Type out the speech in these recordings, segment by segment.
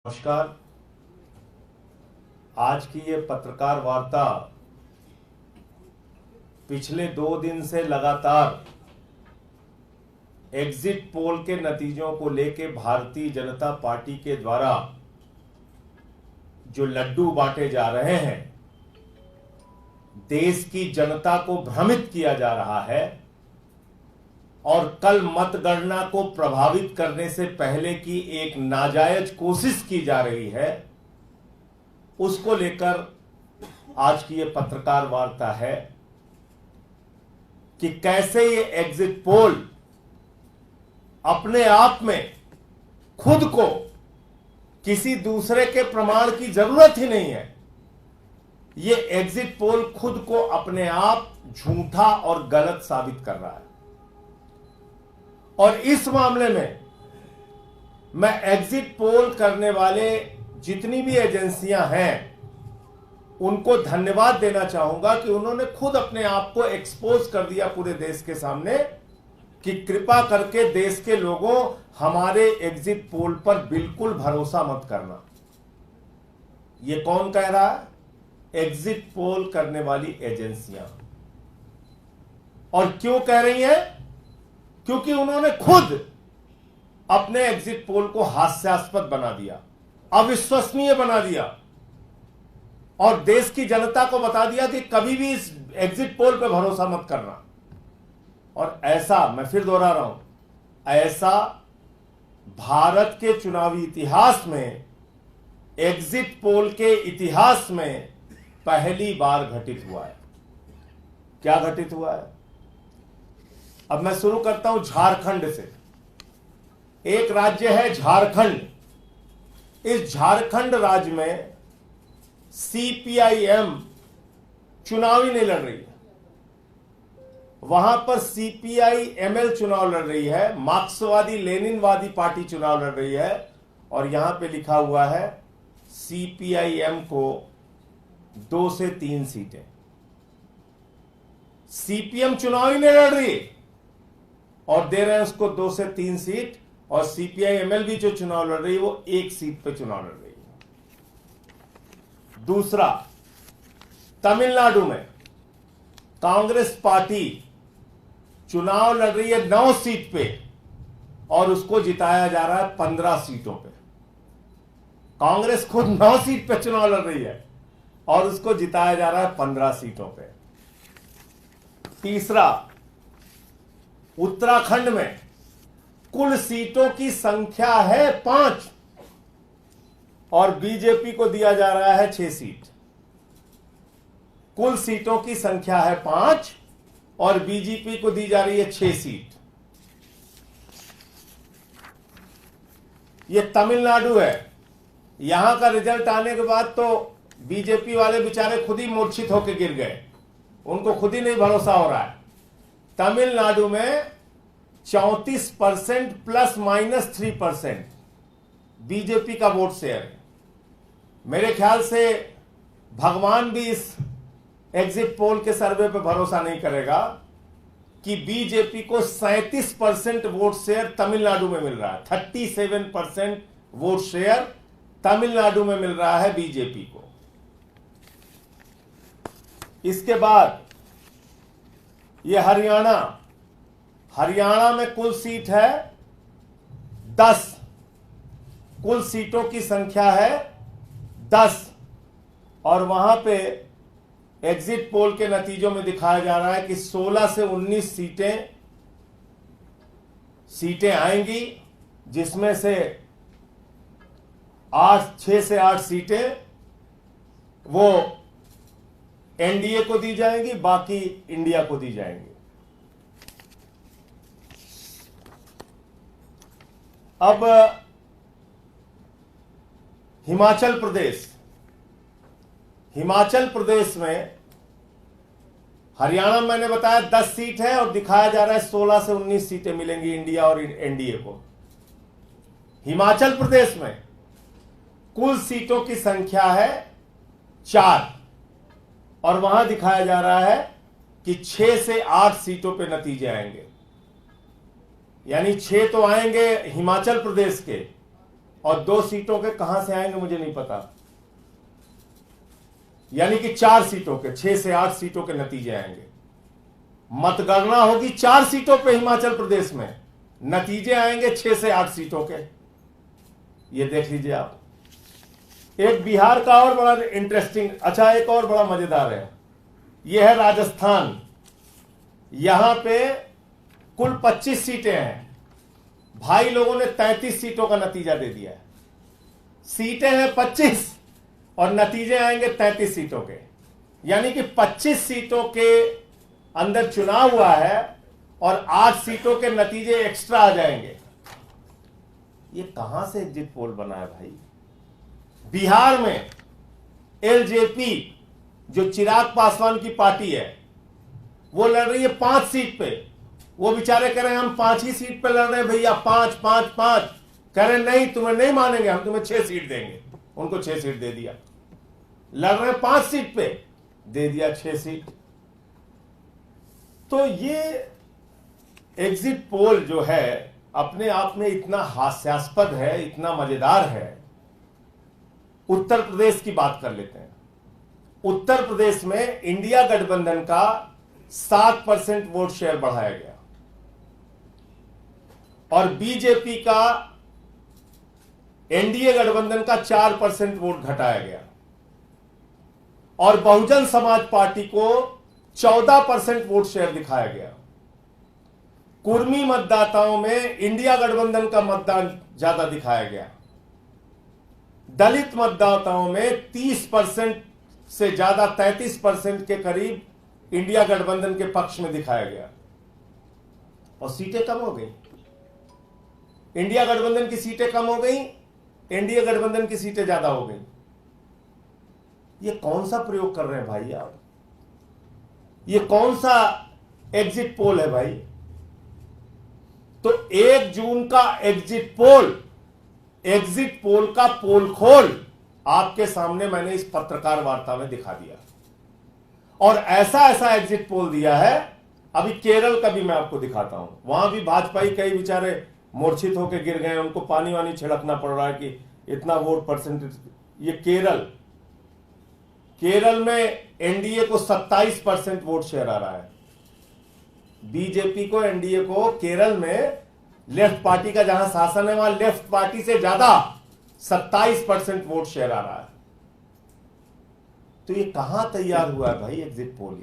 नमस्कार। आज की ये पत्रकार वार्ता पिछले 2 दिन से लगातार एग्जिट पोल के नतीजों को लेके भारतीय जनता पार्टी के द्वारा जो लड्डू बांटे जा रहे हैं, देश की जनता को भ्रमित किया जा रहा है और कल मतगणना को प्रभावित करने से पहले की एक नाजायज कोशिश की जा रही है, उसको लेकर आज की ये पत्रकार वार्ता है कि कैसे ये एग्जिट पोल अपने आप में खुद को किसी दूसरे के प्रमाण की जरूरत ही नहीं है। ये एग्जिट पोल खुद को अपने आप झूठा और गलत साबित कर रहा है और इस मामले में मैं एग्जिट पोल करने वाले जितनी भी एजेंसियां हैं उनको धन्यवाद देना चाहूंगा कि उन्होंने खुद अपने आप को एक्सपोज कर दिया पूरे देश के सामने कि कृपा करके देश के लोगों हमारे एग्जिट पोल पर बिल्कुल भरोसा मत करना। यह कौन कह रहा है? एग्जिट पोल करने वाली एजेंसियां। और क्यों कह रही हैं? क्योंकि उन्होंने खुद अपने एग्जिट पोल को हास्यास्पद बना दिया, अविश्वसनीय बना दिया और देश की जनता को बता दिया कि कभी भी इस एग्जिट पोल पर भरोसा मत करना। और ऐसा, मैं फिर दोहरा रहा हूं, ऐसा भारत के चुनावी इतिहास में, एग्जिट पोल के इतिहास में पहली बार घटित हुआ है। क्या घटित हुआ है? अब मैं शुरू करता हूं झारखंड से। एक राज्य है झारखंड। इस झारखंड राज्य में सीपीआईएम चुनाव ही नहीं लड़ रही है। वहां पर सीपीआईएमएल चुनाव लड़ रही है, मार्क्सवादी लेनिनवादी पार्टी चुनाव लड़ रही है और यहां पे लिखा हुआ है सीपीआईएम को 2 से 3 सीटें। सीपीएम चुनाव ही नहीं लड़ रही और दे रहे हैं उसको 2 से 3 सीट और सीपीआईएमएल भी जो चुनाव लड़ रही है वो 1 सीट पे चुनाव लड़ रही है। दूसरा, तमिलनाडु में कांग्रेस पार्टी चुनाव लड़ रही है 9 सीट पे और उसको जिताया जा रहा है 15 सीटों पे। कांग्रेस खुद 9 सीट पे चुनाव लड़ रही है और उसको जिताया जा रहा है 15 सीटों पे। तीसरा, उत्तराखंड में कुल सीटों की संख्या है 5 और बीजेपी को दिया जा रहा है 6 सीट। कुल सीटों की संख्या है 5 और बीजेपी को दी जा रही है 6 सीट। यह तमिलनाडु है। यहां का रिजल्ट आने के बाद तो बीजेपी वाले बेचारे खुद ही मूर्छित होकर गिर गए, उनको खुद ही नहीं भरोसा हो रहा है। तमिलनाडु में 34% ±3% बीजेपी का वोट शेयर है। मेरे ख्याल से भगवान भी इस एग्जिट पोल के सर्वे पे भरोसा नहीं करेगा कि बीजेपी को 37% वोट शेयर तमिलनाडु में मिल रहा है। 37% वोट शेयर तमिलनाडु में मिल रहा है बीजेपी को। इसके बाद यह हरियाणा में कुल सीट है 10। कुल सीटों की संख्या है 10 और वहां पे एग्जिट पोल के नतीजों में दिखाया जा रहा है कि 16 से 19 सीटें आएंगी, जिसमें से 6 से 8 सीटें वो एनडीए को दी जाएंगी, बाकी इंडिया को दी जाएंगी। अब हिमाचल प्रदेश में, हरियाणा में मैंने बताया 10 सीट है और दिखाया जा रहा है 16 से 19 सीटें मिलेंगी इंडिया और एनडीए को। हिमाचल प्रदेश में कुल सीटों की संख्या है 4 और वहां दिखाया जा रहा है कि 6 से 8 सीटों पे नतीजे आएंगे। यानी 6 तो आएंगे हिमाचल प्रदेश के, और 2 सीटों के कहां से आएंगे मुझे नहीं पता, यानी कि 4 सीटों के, 6 से 8 सीटों के नतीजे आएंगे। मतगणना होगी 4 सीटों पे हिमाचल प्रदेश में, नतीजे आएंगे 6 से 8 सीटों के। ये देख लीजिए आप। एक बिहार का और बड़ा इंटरेस्टिंग, अच्छा एक और बड़ा मजेदार है, यह है राजस्थान। यहां पे कुल 25 सीटें हैं, भाई लोगों ने 33 सीटों का नतीजा दे दिया है। सीटें हैं 25 और नतीजे आएंगे 33 सीटों के, यानी कि 25 सीटों के अंदर चुनाव हुआ है और 8 सीटों के नतीजे एक्स्ट्रा आ जाएंगे। ये कहां से एग्जिट पोल बना है भाई? बिहार में एलजेपी, जो चिराग पासवान की पार्टी है, वो लड़ रही है 5 सीट पे। वो बेचारे कह रहे हैं हम 5 ही सीट पे लड़ रहे हैं भैया, 5 5 5। कह रहे नहीं, तुम्हें नहीं मानेंगे, हम तुम्हें 6 सीट देंगे। उनको 6 सीट दे दिया। लड़ रहे हैं 5 सीट पे, दे दिया 6 सीट। तो ये एग्जिट पोल जो है अपने आप में इतना हास्यास्पद है, इतना मजेदार है। उत्तर प्रदेश की बात कर लेते हैं। उत्तर प्रदेश में इंडिया गठबंधन का 7% वोट शेयर बढ़ाया गया और बीजेपी का, एनडीए गठबंधन का 4% वोट घटाया गया और बहुजन समाज पार्टी को 14% वोट शेयर दिखाया गया। कुर्मी मतदाताओं में इंडिया गठबंधन का मतदान ज्यादा दिखाया गया। दलित मतदाताओं में 30% से ज्यादा, 33% के करीब इंडिया गठबंधन के पक्ष में दिखाया गया और सीटें कम हो गई। इंडिया गठबंधन की सीटें कम हो गई, एनडीए गठबंधन की सीटें ज्यादा हो गई। ये कौन सा प्रयोग कर रहे हैं भाई आप? ये कौन सा एग्जिट पोल है भाई? तो 1 जून का एग्जिट पोल का पोल खोल आपके सामने मैंने इस पत्रकार वार्ता में दिखा दिया और ऐसा ऐसा एग्जिट पोल दिया है। अभी केरल का भी मैं आपको दिखाता हूं। वहां भी भाजपाई कई बेचारे मूर्छित होकर गिर गए, उनको पानी वानी छिड़कना पड़ रहा है कि इतना वोट परसेंटेज। ये केरल में एनडीए को 27% वोट शेयर आ रहा है। बीजेपी को, एनडीए को केरल में लेफ्ट पार्टी का जहां शासन है वहां लेफ्ट पार्टी से ज्यादा 27% वोट शेयर आ रहा है। तो ये कहां तैयार हुआ है भाई एग्जिट पोल?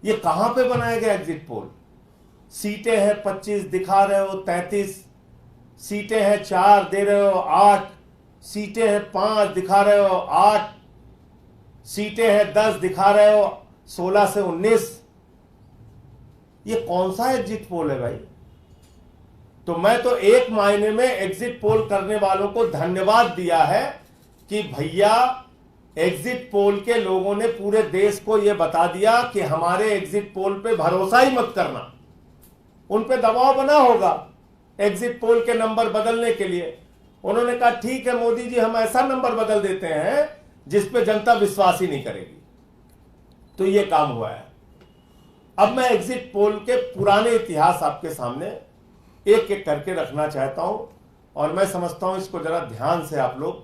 ये कहां पे बनाया गया एग्जिट पोल? सीटें हैं 25 दिखा रहे हो 33, सीटें हैं 4 दे रहे हो 8, सीटें हैं 5 दिखा रहे हो 8, सीटें हैं 10 दिखा रहे हो 16 से 19। ये कौन सा एग्जिट पोल है भाई? तो मैं तो एक मायने में एग्जिट पोल करने वालों को धन्यवाद दिया है कि भैया एग्जिट पोल के लोगों ने पूरे देश को यह बता दिया कि हमारे एग्जिट पोल पे भरोसा ही मत करना। उन पे दबाव बना होगा एग्जिट पोल के नंबर बदलने के लिए। उन्होंने कहा ठीक है मोदी जी, हम ऐसा नंबर बदल देते हैं जिस पे जनता विश्वास ही नहीं करेगी। तो यह काम हुआ है। अब मैं एग्जिट पोल के पुराने इतिहास आपके सामने एक एक करके रखना चाहता हूं और मैं समझता हूं इसको जरा ध्यान से आप लोग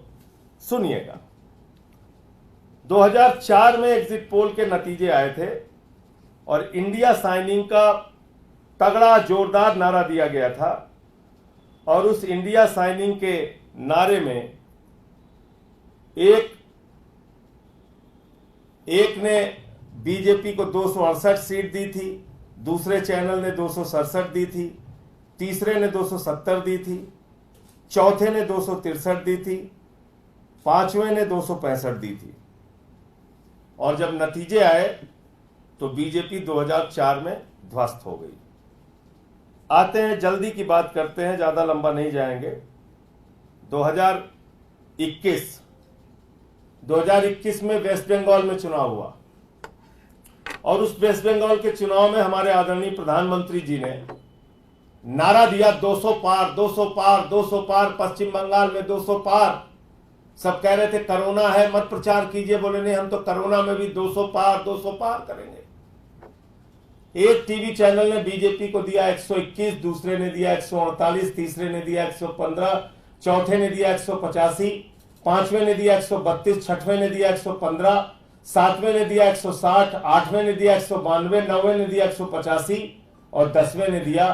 सुनिएगा। 2004 में एग्जिट पोल के नतीजे आए थे और इंडिया साइनिंग का तगड़ा जोरदार नारा दिया गया था और उस इंडिया साइनिंग के नारे में एक ने बीजेपी को 268 सीट दी थी, दूसरे चैनल ने 267 दी थी, तीसरे ने 270 दी थी, चौथे ने 263 दी थी, पांचवें ने 265 दी थी। और जब नतीजे आए तो बीजेपी 2004 में ध्वस्त हो गई। आते हैं, जल्दी की बात करते हैं, ज्यादा लंबा नहीं जाएंगे। 2021 में वेस्ट बंगाल में चुनाव हुआ और उस वेस्ट बंगाल के चुनाव में हमारे आदरणीय प्रधानमंत्री जी ने नारा दिया 200 पार 200 पार 200 पार, पश्चिम बंगाल में 200 पार। सब कह रहे थे कोरोना है मत प्रचार कीजिए, बोले नहीं हम तो कोरोना में भी 200 पार करेंगे। एक टीवी चैनल ने बीजेपी को दिया 121, दूसरे ने दिया 148, तीसरे ने दिया 115, चौथे ने दिया 185, पांचवें ने दिया 132, छठवें ने दिया 115, सातवें ने दिया 160, आठवें ने दिया 192, नौवें ने दिया 185 और 10वें ने दिया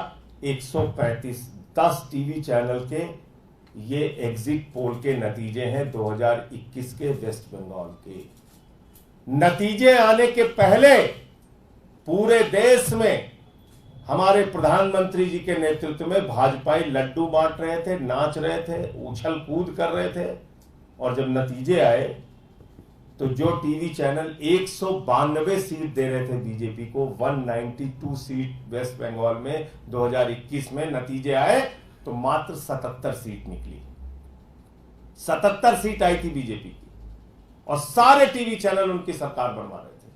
135। 10 टीवी चैनल के ये एग्जिट पोल के नतीजे हैं 2021 के वेस्ट बंगाल के। नतीजे आने के पहले पूरे देश में हमारे प्रधानमंत्री जी के नेतृत्व में भाजपाई लड्डू बांट रहे थे, नाच रहे थे, उछल कूद कर रहे थे। और जब नतीजे आए तो जो टीवी चैनल 192 सीट दे रहे थे बीजेपी को, 192 सीट वेस्ट बंगाल में 2021 में नतीजे आए तो मात्र 77 सीट निकली। 77 सीट आई थी बीजेपी की और सारे टीवी चैनल उनकी सरकार बनवा रहे थे।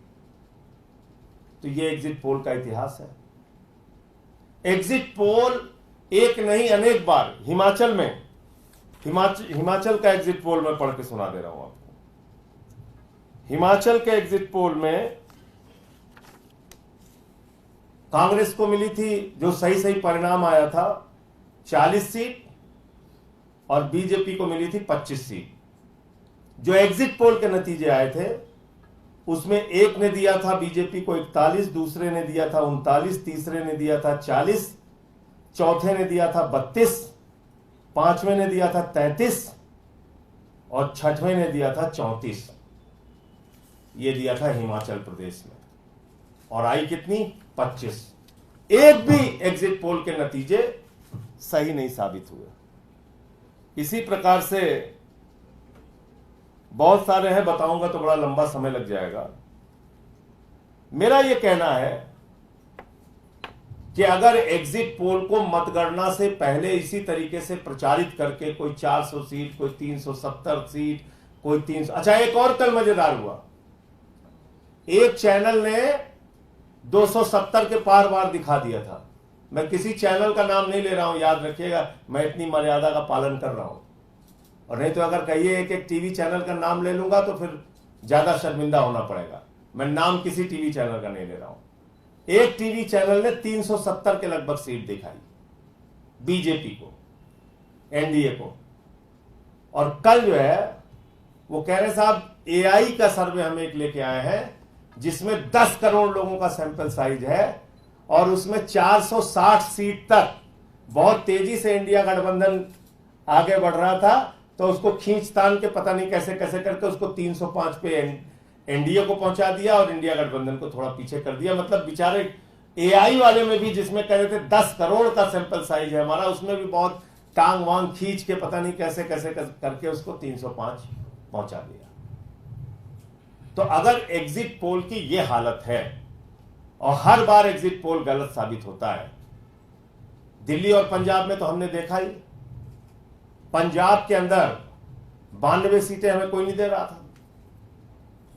तो ये एग्जिट पोल का इतिहास है। एग्जिट पोल एक नहीं अनेक बार हिमाचल में, हिमाचल का एग्जिट पोल मैं पढ़ के सुना दे रहा हूं आपको। हिमाचल के एग्जिट पोल में कांग्रेस को मिली थी, जो सही सही परिणाम आया था, 40 सीट और बीजेपी को मिली थी 25 सीट। जो एग्जिट पोल के नतीजे आए थे उसमें एक ने दिया था बीजेपी को 41, दूसरे ने दिया था 39, तीसरे ने दिया था 40, चौथे ने दिया था 32, पांचवें ने दिया था 33 और छठवें ने दिया था 34। ये दिया था हिमाचल प्रदेश में और आई कितनी? 25। एक भी एग्जिट पोल के नतीजे सही नहीं साबित हुए। इसी प्रकार से बहुत सारे हैं, बताऊंगा तो बड़ा लंबा समय लग जाएगा। मेरा यह कहना है कि अगर एग्जिट पोल को मतगणना से पहले इसी तरीके से प्रचारित करके कोई 400 सीट, कोई 370 सीट, कोई 300। अच्छा, एक और कल मजेदार हुआ, एक चैनल ने 270 के पार वार दिखा दिया था। मैं किसी चैनल का नाम नहीं ले रहा हूं, याद रखिएगा, मैं इतनी मर्यादा का पालन कर रहा हूं। और नहीं तो अगर कहिए एक टीवी चैनल का नाम ले लूंगा तो फिर ज्यादा शर्मिंदा होना पड़ेगा। मैं नाम किसी टीवी चैनल का नहीं ले रहा हूं। एक टीवी चैनल ने 370 के लगभग सीट दिखाई बीजेपी को, एनडीए को। और कल जो है वो कह रहे साहब एआई का सर्वे हम एक लेके आए हैं जिसमें 10 करोड़ लोगों का सैंपल साइज है और उसमें 460 सीट तक बहुत तेजी से इंडिया गठबंधन आगे बढ़ रहा था, तो उसको खींचतान के पता नहीं कैसे कैसे करके उसको 305 पे एनडीए को पहुंचा दिया और इंडिया गठबंधन को थोड़ा पीछे कर दिया। मतलब बेचारे एआई वाले में भी, जिसमें कह रहे थे 10 करोड़ का सैंपल साइज है हमारा, उसमें भी बहुत टांग वांग खींच के पता नहीं कैसे कैसे करके उसको 305 पहुंचा दिया। तो अगर एग्जिट पोल की यह हालत है और हर बार एग्जिट पोल गलत साबित होता है, दिल्ली और पंजाब में तो हमने देखा ही। पंजाब के अंदर 92 सीटें हमें कोई नहीं दे रहा था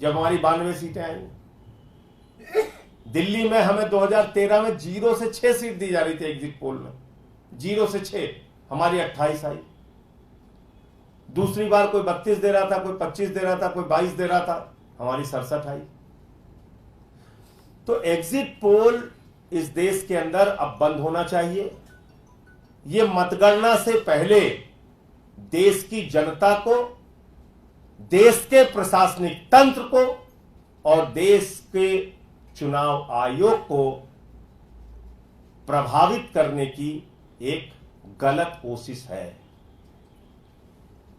जब हमारी 92 सीटें आई। दिल्ली में हमें 2013 में 0 से 6 सीट दी जा रही थी एग्जिट पोल में, 0 से 6, हमारी 28 आई। दूसरी बार कोई 32 दे रहा था, कोई 25 दे रहा था, कोई 22 दे रहा था, हमारी 67 आई। तो एग्जिट पोल इस देश के अंदर अब बंद होना चाहिए। यह मतगणना से पहले देश की जनता को, देश के प्रशासनिक तंत्र को और देश के चुनाव आयोग को प्रभावित करने की एक गलत कोशिश है।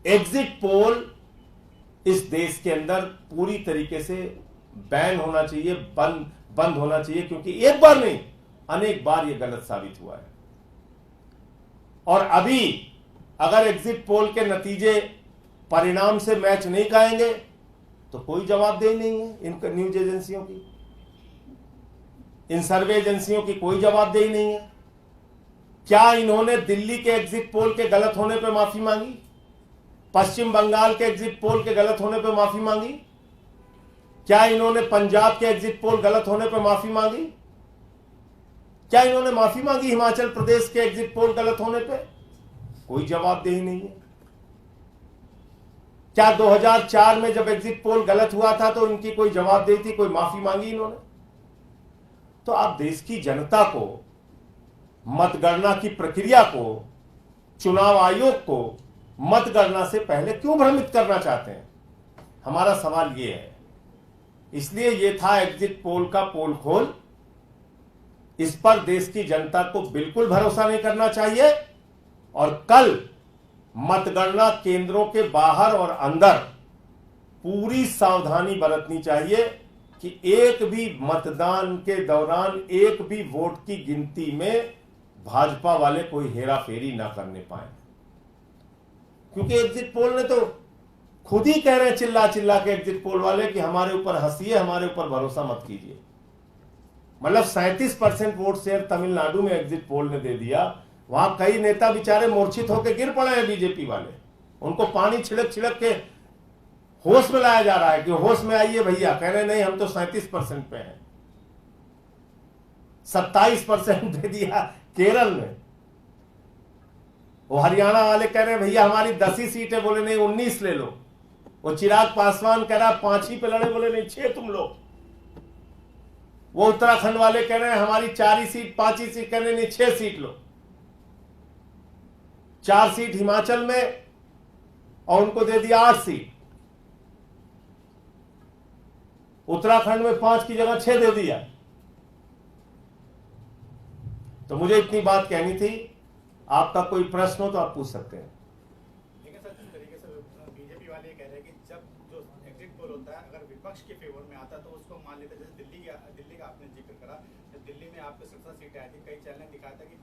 एग्जिट पोल इस देश के अंदर पूरी तरीके से बैन होना चाहिए, बंद होना चाहिए, क्योंकि एक बार नहीं अनेक बार यह गलत साबित हुआ है। और अभी अगर एग्जिट पोल के नतीजे परिणाम से मैच नहीं खाएंगे तो कोई जवाबदेही नहीं है इन न्यूज एजेंसियों की, इन सर्वे एजेंसियों की कोई जवाबदेही नहीं है। क्या इन्होंने दिल्ली के एग्जिट पोल के गलत होने पर माफी मांगी? पश्चिम बंगाल के एग्जिट पोल के गलत होने पर माफी मांगी? क्या इन्होंने पंजाब के एग्जिट पोल गलत होने पर माफी मांगी? क्या इन्होंने माफी मांगी हिमाचल प्रदेश के एग्जिट पोल गलत होने पर? कोई जवाबदेही नहीं है। क्या 2004 में जब एग्जिट पोल गलत हुआ था तो इनकी कोई जवाबदेही थी, कोई माफी मांगी इन्होंने? तो आप देश की जनता को, मतगणना की प्रक्रिया को, चुनाव आयोग को मतगणना से पहले क्यों भ्रमित करना चाहते हैं? हमारा सवाल यह है। इसलिए यह था एग्जिट पोल का पोल खोल। इस पर देश की जनता को बिल्कुल भरोसा नहीं करना चाहिए और कल मतगणना केंद्रों के बाहर और अंदर पूरी सावधानी बरतनी चाहिए कि एक भी मतदान के दौरान एक भी वोट की गिनती में भाजपा वाले कोई हेराफेरी ना करने पाए। क्योंकि एग्जिट पोल ने तो खुद ही कह रहे हैं चिल्ला चिल्ला के एग्जिट पोल वाले कि हमारे ऊपर हंसिए, हमारे ऊपर भरोसा मत कीजिए। मतलब 37% वोट शेयर तमिलनाडु में एग्जिट पोल ने दे दिया। वहां कई नेता बेचारे मूर्छित होकर गिर पड़े हैं बीजेपी वाले। उनको पानी छिड़क छिड़क के होश में लाया जा रहा है कि होश में आइए भैया। कह रहे नहीं, हम तो 37% पे हैं। 27% दे दिया केरल में। वो हरियाणा वाले कह रहे हैं भैया हमारी 10 ही सीट है, बोले नहीं 19 ले लो। वो चिराग पासवान कह रहा 5 ही पे लड़े, बोले नहीं 6 तुम लो। वो उत्तराखंड वाले कह रहे हैं हमारी 4 ही सीट, 5 ही सीट, कह रहे नहीं 6 सीट लो। 4 सीट हिमाचल में और उनको दे दिया 8 सीट। उत्तराखंड में 5 की जगह 6 दे दिया। तो मुझे इतनी बात कहनी थी। आपका कोई प्रश्न हो तो आप पूछ सकते हैं। लेकिन सर जिस तरीके से बीजेपी वाले कह रहे हैं कि जब जो एग्जिट पोल होता है अगर विपक्ष के फेवर में आता है तो उसको मान लेते हैं। जैसे दिल्ली का आपने जिक्र करा, जब दिल्ली में आपको 17 सीटें आई थी, कई चैनल ने दिखाया था कि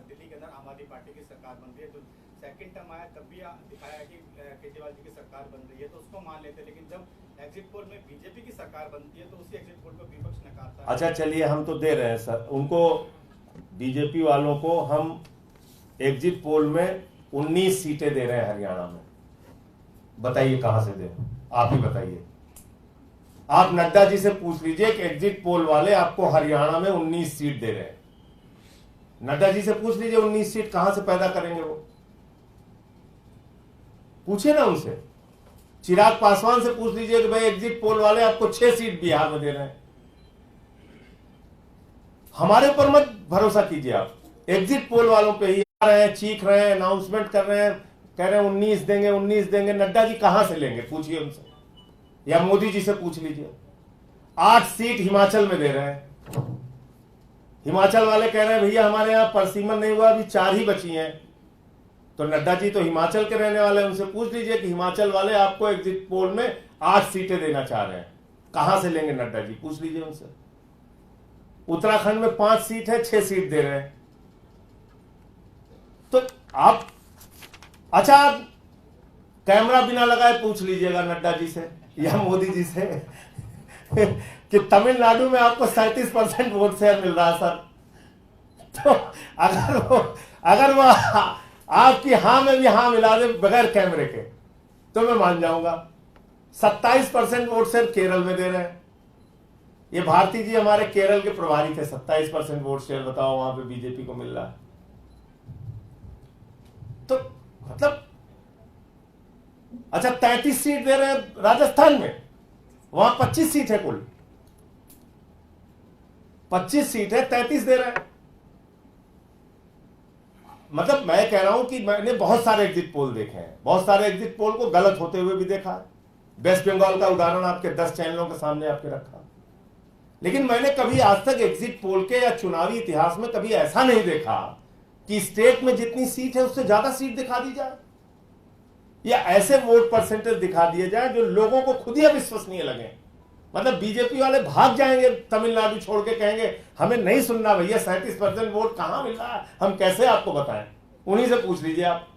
दिल्ली के अंदर आम आदमी पार्टी की सरकार बन रही है। तो सेकंड टर्म आया तब भी दिखाया कि केजरीवाल जी की सरकार बन रही है, तो उसको मान लेते हैं। लेकिन जब एग्जिट पोल में बीजेपी की सरकार बनती है तो उसी एग्जिट पोल को विपक्ष नकारता है। अच्छा चलिए, हम तो दे रहे हैं सर उनको, बीजेपी वालों को हम एग्जिट पोल में 19 सीटें दे रहे हैं हरियाणा में। बताइए कहां से दे, आप ही बताइए। आप नड्डा जी से पूछ लीजिए कि एग्जिट पोल वाले आपको हरियाणा में 19 सीट दे रहे हैं। नड्डा जी से पूछ लीजिए 19 सीट कहां से पैदा करेंगे वो, पूछिए ना उनसे। चिराग पासवान से पूछ लीजिए कि भाई एग्जिट पोल वाले आपको 6 सीट बिहार में दे रहे हैं। हमारे ऊपर मत भरोसा कीजिए आप, एग्जिट पोल वालों पे ही आ रहे हैं, चीख रहे हैं, अनाउंसमेंट कर रहे हैं, कह रहे हैं 19 देंगे 19 देंगे। नड्डा जी कहां से लेंगे, पूछिए उनसे, या मोदी जी से पूछ लीजिए। 8 सीट हिमाचल में दे रहे हैं। हिमाचल वाले कह रहे हैं भैया हमारे यहां परसीमन नहीं हुआ, अभी 4 ही बची हैं। तो नड्डा जी तो हिमाचल के रहने वाले, उनसे पूछ लीजिए कि हिमाचल वाले आपको एग्जिट पोल में 8 सीटें देना चाह रहे हैं, कहां से लेंगे नड्डा जी, पूछ लीजिए उनसे। उत्तराखंड में 5 सीट है, 6 सीट दे रहे हैं। तो आप अच्छा, आप कैमरा बिना लगाए पूछ लीजिएगा नड्डा जी से या मोदी जी से कि तमिलनाडु में आपको 37% वोट शेयर मिल रहा है सर। तो अगर वो आपकी हां में भी हां मिला दे बगैर कैमरे के तो मैं मान जाऊंगा। 27% वोट शेयर केरल में दे रहे हैं। ये भारती जी हमारे केरल के प्रभारी थे। 27% वोट शेयर बताओ वहां पे बीजेपी को मिल रहा है। तो मतलब अच्छा 33 सीट दे रहे हैं राजस्थान में, वहां 25 सीट है कुल, 25 सीट है, 33 दे रहे हैं। मतलब मैं कह रहा हूं कि मैंने बहुत सारे एग्जिट पोल देखे हैं, बहुत सारे एग्जिट पोल को गलत होते हुए भी देखा है। वेस्ट बंगाल का उदाहरण आपके 10 चैनलों के सामने आपके रखा। लेकिन मैंने कभी आज तक एग्जिट पोल के या चुनावी इतिहास में कभी ऐसा नहीं देखा कि स्टेट में जितनी सीट है उससे ज्यादा सीट दिखा दी जाए या ऐसे वोट परसेंटेज दिखा दिए जाए जो लोगों को खुद ही अविश्वसनीय लगे। मतलब बीजेपी वाले भाग जाएंगे तमिलनाडु छोड़ के, कहेंगे हमें नहीं सुनना भैया, 37% वोट कहां मिल रहा है, हम कैसे आपको बताएं, उन्हीं से पूछ लीजिए आप।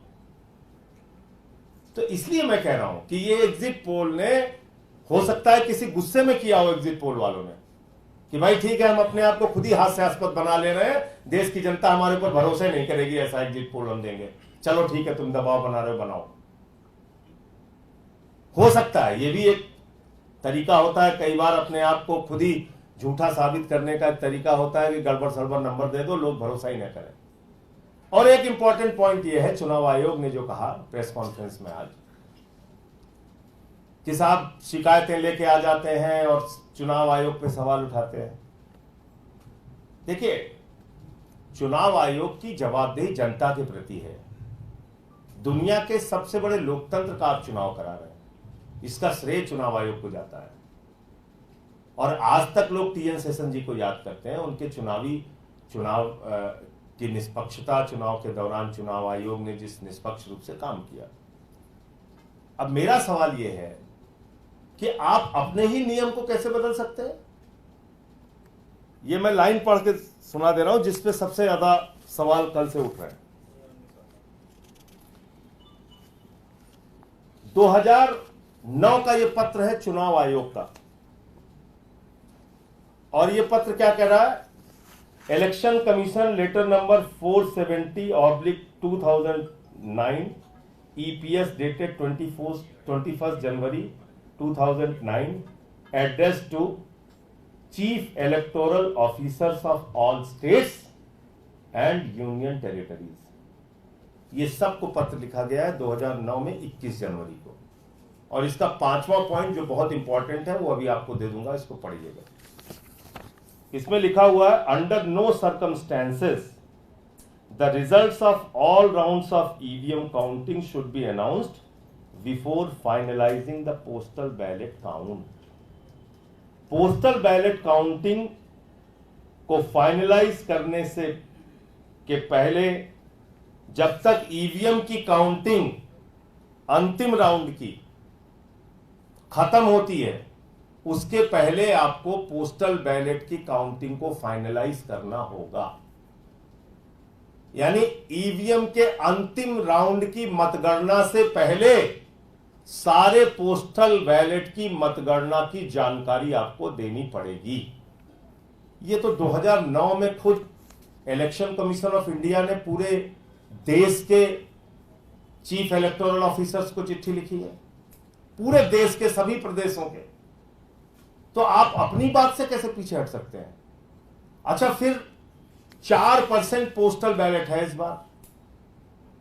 तो इसलिए मैं कह रहा हूं कि ये एग्जिट पोल ने, हो सकता है किसी गुस्से में किया हो एग्जिट पोल वालों ने कि भाई ठीक है हम अपने आप को खुद ही हास्यास्पद बना ले रहे हैं, देश की जनता हमारे ऊपर भरोसा नहीं करेगी, ऐसा एग्जिट पोल हम देंगे, चलो ठीक है तुम दबाव बना रहे हो बनाओ। हो सकता है, ये भी एक तरीका होता है। कई बार अपने आप को खुद ही झूठा साबित करने का एक तरीका होता है कि गड़बड़ सड़बड़ नंबर दे दो, लोग भरोसा ही न करें। और एक इंपॉर्टेंट पॉइंट यह है, चुनाव आयोग ने जो कहा प्रेस कॉन्फ्रेंस में आज कि साहब शिकायतें लेके आ जाते हैं और चुनाव आयोग पे सवाल उठाते हैं। देखिए, चुनाव आयोग की जवाबदेही जनता के प्रति है। दुनिया के सबसे बड़े लोकतंत्र का आप चुनाव करा रहे हैं, इसका श्रेय चुनाव आयोग को जाता है। और आज तक लोग टीएन शेषन जी को याद करते हैं, उनके चुनाव की निष्पक्षता, चुनाव के दौरान चुनाव आयोग ने जिस निष्पक्ष रूप से काम किया। अब मेरा सवाल यह है कि आप अपने ही नियम को कैसे बदल सकते हैं? ये मैं लाइन पढ़ के सुना दे रहा हूं जिसपे सबसे ज्यादा सवाल कल से उठ रहे हैं। 2009 का ये पत्र है चुनाव आयोग का, और ये पत्र क्या कह रहा है? Election commission letter number 470/2009 EPS dated 21 January 2009 address to chief electoral officers of all states and union territories. ये सबको पत्र लिखा गया है 2009 में 21 जनवरी को। और इसका 5वां पॉइंट जो बहुत इंपॉर्टेंट है वो अभी आपको दे दूंगा, इसको पढ़िएगा। इसमें लिखा हुआ है, under no circumstances the results of all rounds of EVM counting should be announced before finalising the postal ballot count. Postal ballot counting को फाइनलाइज करने से के पहले, जब तक ईवीएम की काउंटिंग अंतिम राउंड की खत्म होती है, उसके पहले आपको पोस्टल बैलेट की काउंटिंग को फाइनलाइज करना होगा। यानी ईवीएम के अंतिम राउंड की मतगणना से पहले सारे पोस्टल बैलेट की मतगणना की जानकारी आपको देनी पड़ेगी। ये तो 2009 में खुद इलेक्शन कमीशन ऑफ इंडिया ने पूरे देश के चीफ इलेक्टोरल ऑफिसर्स को चिट्ठी लिखी है, पूरे देश के सभी प्रदेशों के। तो आप अपनी बात से कैसे पीछे हट सकते हैं? अच्छा, फिर 4% पोस्टल बैलेट है इस बार,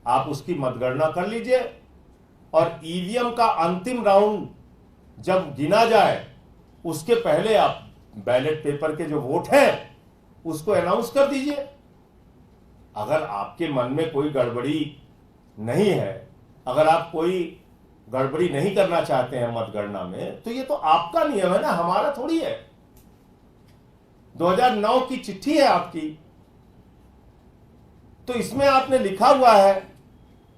आप उसकी मतगणना कर लीजिए और ईवीएम का अंतिम राउंड जब गिना जाए उसके पहले आप बैलेट पेपर के जो वोट हैं उसको अनाउंस कर दीजिए। अगर आपके मन में कोई गड़बड़ी नहीं है, अगर आप कोई गड़बड़ी नहीं करना चाहते हैं मतगणना में, तो ये तो आपका नियम है ना, हमारा थोड़ी है। 2009 की चिट्ठी है आपकी, तो इसमें आपने लिखा हुआ है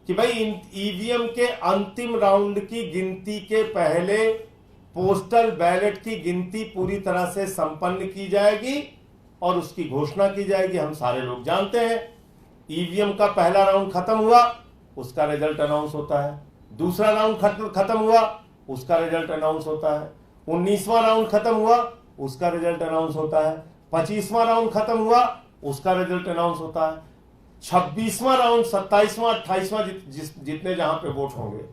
कि भाई ईवीएम के अंतिम राउंड की गिनती के पहले पोस्टल बैलेट की गिनती पूरी तरह से संपन्न की जाएगी और उसकी घोषणा की जाएगी। हम सारे लोग जानते हैं, ईवीएम का पहला राउंड खत्म हुआ, उसका रिजल्ट अनाउंस होता है। दूसरा राउंड खत्म हुआ, उसका रिजल्ट अनाउंस होता है। 19वां राउंड खत्म हुआ, उसका रिजल्ट अनाउंस होता है। 25वां राउंड खत्म हुआ, उसका रिजल्ट अनाउंस होता है। 26वां राउंड, 27वां, 28वां जितने जहां पे वोट होंगे,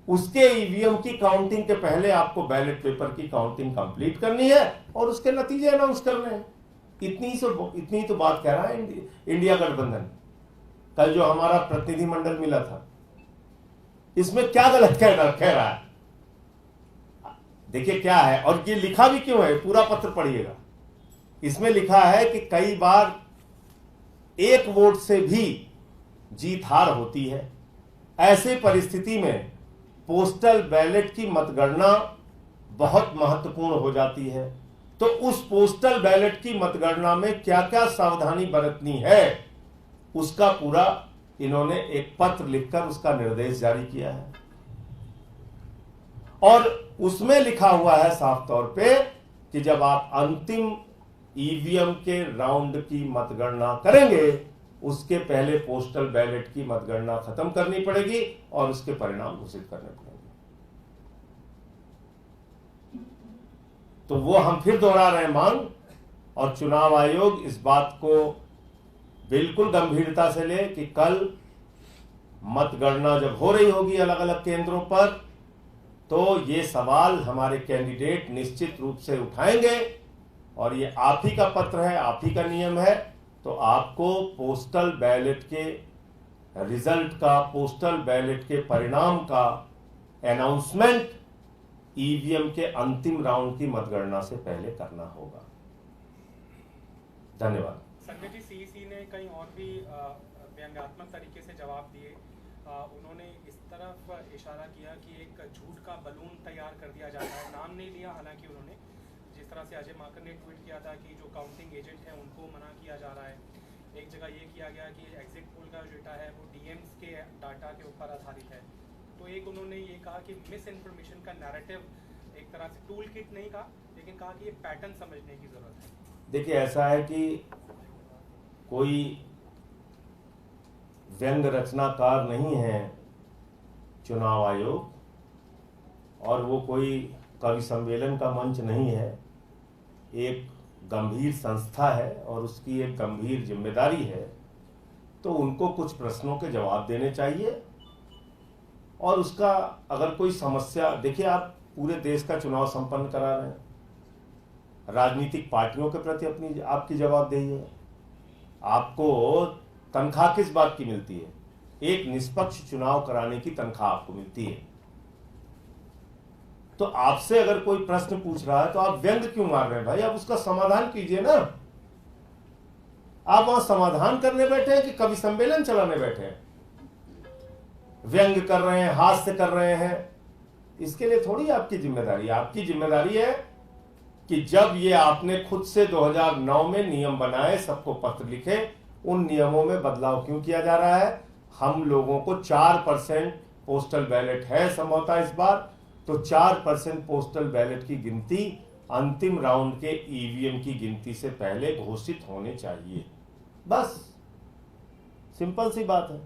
उसके ईवीएम की काउंटिंग के पहले आपको बैलेट पेपर की काउंटिंग कंप्लीट करनी है और उसके नतीजे अनाउंस करने हैं। इतनी तो बात कह रहा है इंडिया गठबंधन। कल जो हमारा प्रतिनिधि मंडल मिला था, इसमें क्या गलत कह रहा है? देखिए क्या है, और ये लिखा भी क्यों है, पूरा पत्र पढ़िएगा। इसमें लिखा है कि कई बार एक वोट से भी जीत हार होती है। ऐसे परिस्थिति में पोस्टल बैलेट की मतगणना बहुत महत्वपूर्ण हो जाती है। तो उस पोस्टल बैलेट की मतगणना में क्या क्या सावधानी बरतनी है, उसका पूरा इन्होंने एक पत्र लिखकर उसका निर्देश जारी किया है। और उसमें लिखा हुआ है साफ तौर पे कि जब आप अंतिम ईवीएम के राउंड की मतगणना करेंगे, उसके पहले पोस्टल बैलेट की मतगणना खत्म करनी पड़ेगी और उसके परिणाम घोषित करने पड़ेंगे। तो वो हम फिर दोहरा रहे हैं मांग, और चुनाव आयोग इस बात को बिल्कुल गंभीरता से ले कि कल मतगणना जब हो रही होगी अलग अलग केंद्रों पर, तो ये सवाल हमारे कैंडिडेट निश्चित रूप से उठाएंगे। और ये आप ही का पत्र है, आप ही का नियम है, तो आपको पोस्टल बैलेट के रिजल्ट का, पोस्टल बैलेट के परिणाम का अनाउंसमेंट ईवीएम के अंतिम राउंड की मतगणना से पहले करना होगा। धन्यवाद। संजय जी, सीईसी ने कहीं और भी व्यंग्यात्मक तरीके से जवाब दिए। उन्होंने इस तरफ इशारा किया कि एक झूठ का बलून तैयार कर दिया जाता है, नाम नहीं लिया हालांकि उन्होंने, जिस तरह से अजय माकन ने ट्वीट किया था कि जो काउंटिंग एजेंट हैं उनको मना किया जा रहा है। एक जगह ये किया गया कि एग्जिट पोल का जो डेटा है वो डीएम्स के डाटा के ऊपर आधारित है। तो एक उन्होंने ये कहा कि मिस इन्फॉर्मेशन का नैरेटिव एक तरह से टूल किट नहीं कहा, लेकिन कहा कि ये पैटर्न समझने की ज़रूरत है। देखिए, ऐसा है कि कोई व्यंग रचनाकार नहीं है चुनाव आयोग, और वो कोई कवि सम्मेलन का मंच नहीं है। एक गंभीर संस्था है और उसकी एक गंभीर जिम्मेदारी है, तो उनको कुछ प्रश्नों के जवाब देने चाहिए। और उसका अगर कोई समस्या, देखिए आप पूरे देश का चुनाव संपन्न करा रहे हैं, राजनीतिक पार्टियों के प्रति अपनी आपकी जवाबदेही है। आपको तनख्वाह किस बात की मिलती है? एक निष्पक्ष चुनाव कराने की तनख्वाह आपको मिलती है। तो आपसे अगर कोई प्रश्न पूछ रहा है तो आप व्यंग क्यों मार रहे हैं भाई? आप उसका समाधान कीजिए ना। आप वहां समाधान करने बैठे हैं कि कवि सम्मेलन चलाने बैठे हैं? व्यंग कर रहे हैं, हास्य कर रहे हैं, इसके लिए थोड़ी आपकी जिम्मेदारी है। आपकी जिम्मेदारी है कि जब ये आपने खुद से 2009 में नियम बनाए, सबको पत्र लिखे, उन नियमों में बदलाव क्यों किया जा रहा है? हम लोगों को 4% पोस्टल बैलेट है संभवतः इस बार, तो 4% पोस्टल बैलेट की गिनती अंतिम राउंड के ईवीएम की गिनती से पहले घोषित होने चाहिए। बस सिंपल सी बात है।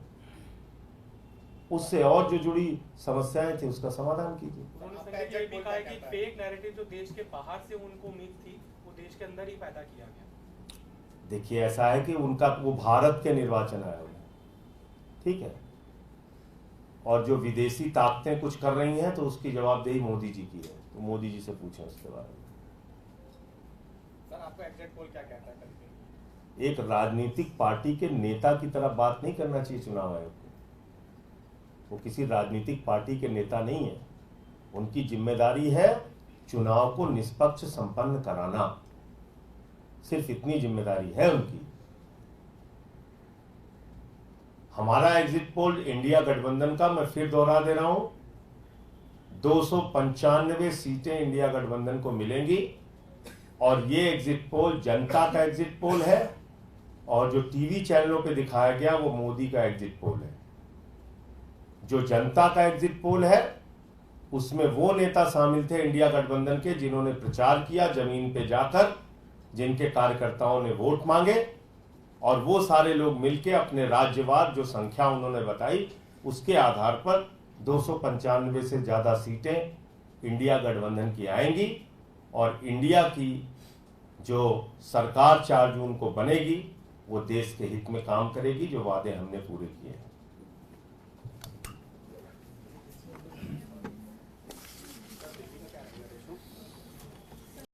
उससे और जो जुड़ी समस्याएं थी उसका समाधान कीजिए। उन्होंने ये भी कहा कि फेक नैरेटिव जो देश के बाहर से उनको उम्मीद थी वो देश के अंदर ही पैदा किया गया। देखिए, ऐसा है कि उनका वो भारत के निर्वाचन आयोग है, ठीक है, और जो विदेशी ताकतें कुछ कर रही हैं तो उसकी जवाबदेही मोदी जी की है, तो मोदी जी से पूछें उसके बारे में। सर, आपका एग्जिट पोल क्या कहता है? एक राजनीतिक पार्टी के नेता की तरह बात नहीं करना चाहिए चुनाव आयोग को। वो किसी राजनीतिक पार्टी के नेता नहीं है। उनकी जिम्मेदारी है चुनाव को निष्पक्ष संपन्न कराना, सिर्फ इतनी जिम्मेदारी है उनकी। हमारा एग्जिट पोल इंडिया गठबंधन का, मैं फिर दोहरा दे रहा हूं, 295 सीटें इंडिया गठबंधन को मिलेंगी, और ये एग्जिट पोल जनता का एग्जिट पोल है, और जो टीवी चैनलों पे दिखाया गया वो मोदी का एग्जिट पोल है। जो जनता का एग्जिट पोल है उसमें वो नेता शामिल थे इंडिया गठबंधन के जिन्होंने प्रचार किया जमीन पे जाकर, जिनके कार्यकर्ताओं ने वोट मांगे, और वो सारे लोग मिलकर अपने राज्यवार जो संख्या उन्होंने बताई उसके आधार पर 295 से ज्यादा सीटें इंडिया गठबंधन की आएंगी, और इंडिया की जो सरकार 4 जून को बनेगी वो देश के हित में काम करेगी, जो वादे हमने पूरे किए हैं।